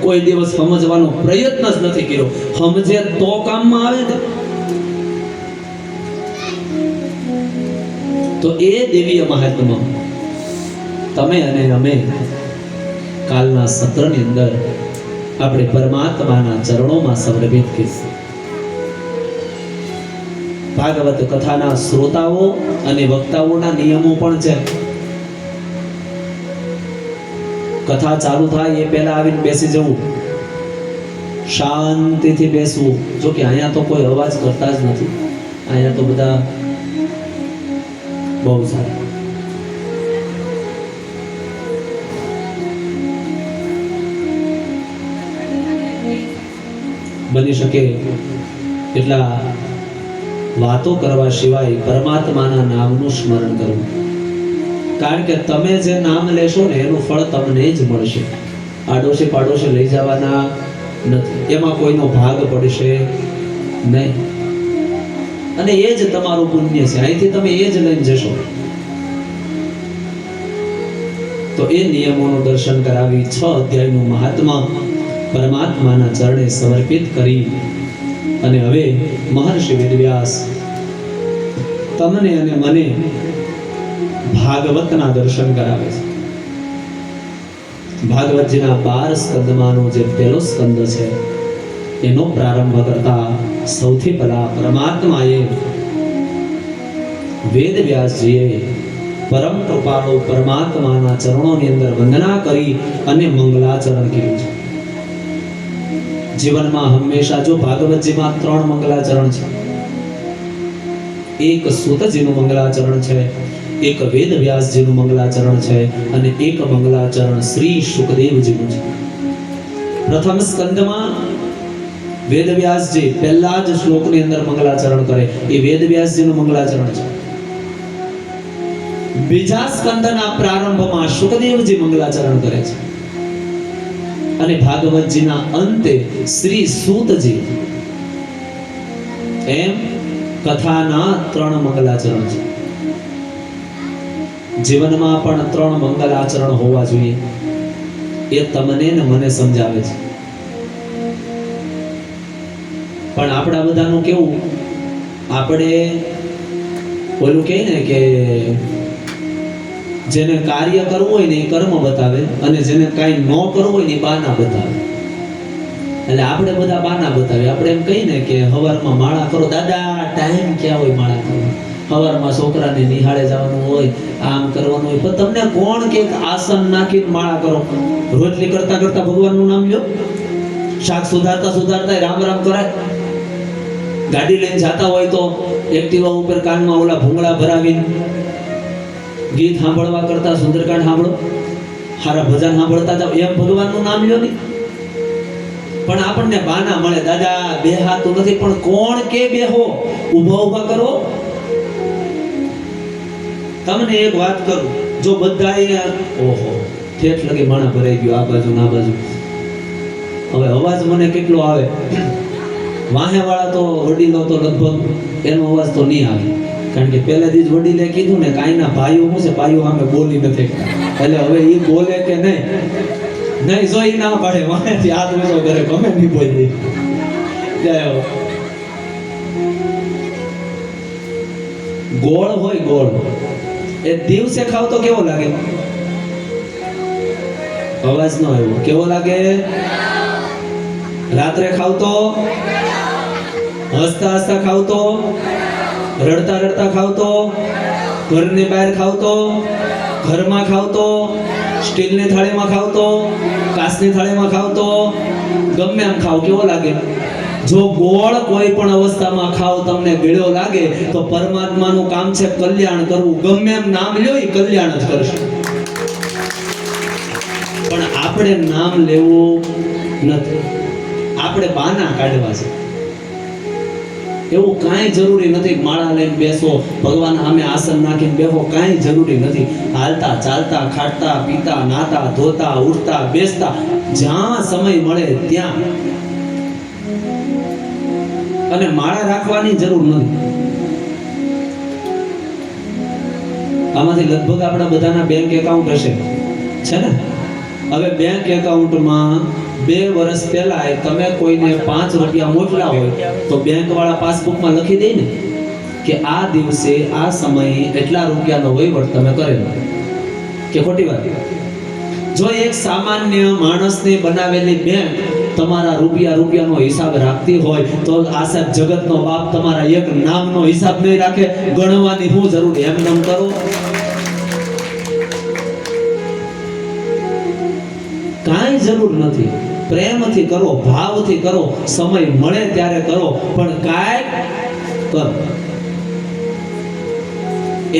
કોઈ દિવસ સમજવાનો પ્રયત્ન જ નથી કર્યો. સમજે તો કામમાં આવે ને. તો એ દિવ્ય મહાત્મા તમે અને અમે કાલના સત્રની અંદર આપણે પરમાત્માના ચરણોમાં સમર્પિત કરીશું. ભાગવત કથાના શ્રોતાઓ અને વક્તાઓના નિયમો પણ છે. કથા ચાલુ થાય એ પહેલા આવીને બેસી જવું, શાંતિથી બેસવું. જો કે અહીંયા તો કોઈ અવાજ કરતા જ નથી. અહીંયા તો બધા બહુ સારા. બની શકે એટલા વાતો કરવા સિવાય પરમાત્માના નામનું સ્મરણ કરવું. કારણ કે તમે જે નામ લેશો ને એનું ફળ તમને જ મળશે. આડોશી પાડોશી લઈ જવાના નથી, એમાં કોઈનો ભાગ પડશે નહીં. અને એ જ તમારું પુણ્ય છે. અહીંથી તમે એ જ લઈને જશો. તો એ નિયમોનું દર્શન કરાવી 6 અધ્યાયનું મહાત્મા પરમાત્માના ચરણે સમર્પિત કરી અને હવે મહર્ષિ વેદવ્યાસ તમને અને મને ભાગવતના દર્શન કરાવે છે. ભાગવતજીના 12 સ્કંદમાંનો જે પહેલો સ્કંદ છે એનો પ્રારંભ કરતા સૌથી પહેલા પરમાત્માએ વેદવ્યાસજીએ પરમ કૃપાળુ પરમાત્માના ચરણોની અંદર વંદના કરી અને મંગલાચરણ કર્યું છે. જીવનમાં હંમેશા જો ભાગવતજીમાં 3 મંગલાચરણ છે. એક સૂતજીનું મંગલાચરણ છે, એક વેદવ્યાસજીનું મંગલાચરણ છે અને એક મંગલાચરણ શ્રી સુખદેવજીનું છે. પ્રથમ સ્કંદમાં વેદવ્યાસજી પહેલા જ શ્લોકની અંદર મંગલાચરણ કરે, એ વેદવ્યાસજીનું મંગલાચરણ છે. બીજા સ્કંદના પ્રારંભમાં સુખદેવજી મંગલાચરણ કરે છે અને ભાગવતજીના અંતે શ્રી સૂતજી. એમ કથાના 3 મંગલાચરણ છે. જીવનમાં પણ 3 મંગલાચરણ હોવા જોઈએ. એ તમને ને મને સમજાવે છે. પણ આપણા બધાનું કેવું, આપણે ઓલું કહે ને કે જેને કાર્ય કરવું હોય ને એ કર્મ બતાવે અને જેને કાંઈ ન કરવું હોય ને એ બાના બતાવે. એટલે આપણે બધા બાના બતાવીએ. આપણે એમ કહીએ ને કે હવારમાં માળા કરો. દાદા ટાઈમ ક્યાં હોય માળા કરવાનો? હવારમાં છોકરાને નિહાળે જવાનું હોય, આમ કરવાનું હોય. પણ તમને કોણ કે આસન નાખીને માળા કરો? રોટલી કરતા કરતા ભગવાનનું નામ લ્યો. શાક સુધારતા સુધારતા રામ રામ કરાય. ગાડી લઈને જતા હોય તો એક્ટિવા ઉપર કાનમાં ઓલા ભૂંગળા ભરાવીને ગીત સાંભળવા કરતા સુંદરકાંડ સાંભળો, હારા ભજન સાંભળતા જાવ. એમ ભગવાનનું નામ લ્યો નહીં. પણ આપણને બાના મળે. દાદા બેહાતું નથી. પણ કોણ કે બેહો? ઊભા ઊભા કરો. તમને એક વાત કરું, જો બધાએ ઓહો ઠેઠ લગી માણા ભરાઈ ગયો, આ બાજુ ના બાજુ. હવે અવાજ મને કેટલો આવે? વાહે વાળા તો વડીલો તો લગભગ એનો અવાજ તો નહીં આવે. કારણ કે પહેલેથી જ વડીલે કીધું ને કાંઈના ભાઈઓ શું છે, ભાઈઓ સામે બોલી નથી. એટલે હવે એ બોલે કે નહીં જોઈ ના પાડે. વાહેથી હાથ ઊંચો કરે, ગમે નહીં બોલી. ગોળ હોય, ગોળ એ દિવસે ખાવ તો કેવો લાગે? અવાજ ન આવ્યો. કેવો લાગે? રાત્રે ખાવ તો? હસતા હસતા ખાવ તો? રડતા રડતા ખાવ તો? ઘરની બહાર ખાવ તો? ઘરમાં ખાવ તો? સ્ટીલની થાળીમાં ખાવ તો? કાચની થાળીમાં ખાવ તો? ગમે એમ ખાવ, કેવો લાગે? જો ગોળ કોઈ પણ અવસ્થામાં ખાવ તમને ગળ્યો લાગે તો પરમાત્માનું કામ છે કલ્યાણ કરવું. ગમે એમ નામ લ્યો એ કલ્યાણ જ કરશે. પણ આપણે નામ લેવું નથી. આપણે બાના કાઢવા છે. એવું કાંઈ જરૂરી નથી. માળા લઈને બેસો, ભગવાન સામે આસન નાખીને બેસો, કાંઈ જરૂરી નથી. હાલતા ચાલતા, ખાટતા પીતા, નાતા ધોતા, ઉઠતા બેસતા, જ્યાં સમય મળે ત્યાં. અને માળા રાખવાની જરૂર નથી. આમાંથી લગભગ આપણા બધાના બેંક એકાઉન્ટ હશે, છે ને? હવે બેંક એકાઉન્ટમાં 2 વર્ષ પહેલા તમે કોઈને 5 રૂપિયા મોકલા હોય તો બેંક વાળા પાસબુકમાં લખી દે ને કે આ દિવસે આ સમયે એટલા રૂપિયાનો વહીવટ તમે કરેલો, કે ખોટી વાત? જો એક સામાન્ય માણસને બનાવેલી બેંક તમારા રૂપિયાનો હિસાબ રાખતી હોય તો આ સાહેબ જગતનો બાપ તમારા એક નામનો હિસાબ નહીં રાખે? ગણવાની શું જરૂર? એમ કરો. કાંઈ જરૂર નથી. પ્રેમથી કરો, ભાવથી કરો, સમય મળે ત્યારે કરો, પણ કાંઈક કરો.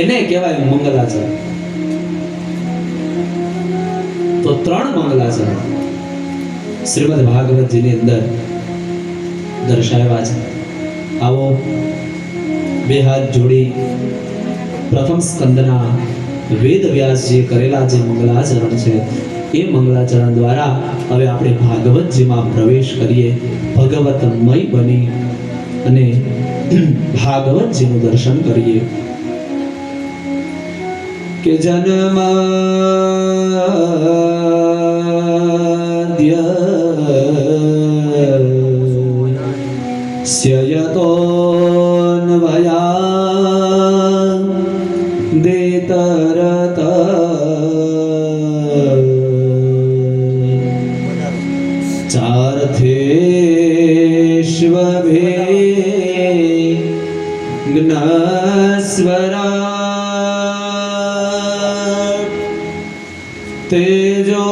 એને કહેવાય મંગલાચરણ. તો 3 મંગલાચરણ શ્રીમદ ભાગવતજીની અંદર દર્શાવ્યા છે. આવો 2 હાથ જોડી પ્રથમ સ્કંદના વેદ વ્યાસજી કરેલા જે મંગલાચરણ છે એ મંગલાચરણ દ્વારા હવે આપણે ભાગવતજીમાં પ્રવેશ કરીએ, ભગવતમય બની અને ભાગવતજીનું દર્શન કરીએ. કે જન્માદ્ય સ્યયતોન્વયા દેતરત ચાર્થેષ્વભે જ્ઞસ્વરા તેજો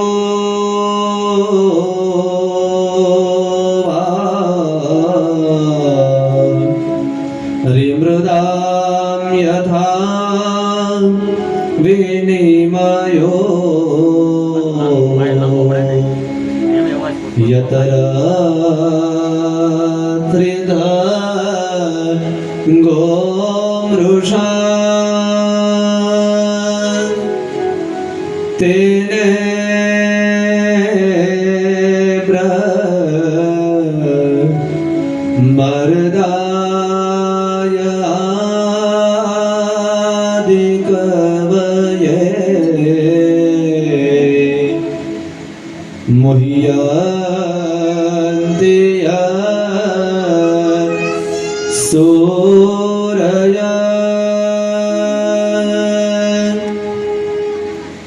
હરિમૃદામ યથા વિનિમયો યતર ત્રિધ ગોમૃષા તેને મરદાય આદિકવયે મુહ્યંતિય સૂરય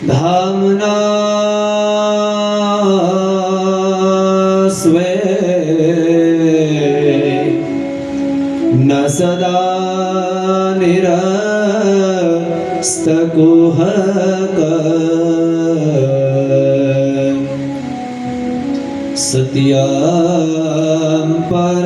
ધામના સ્વે ન સદા નિરસ્તકુહક સત્ય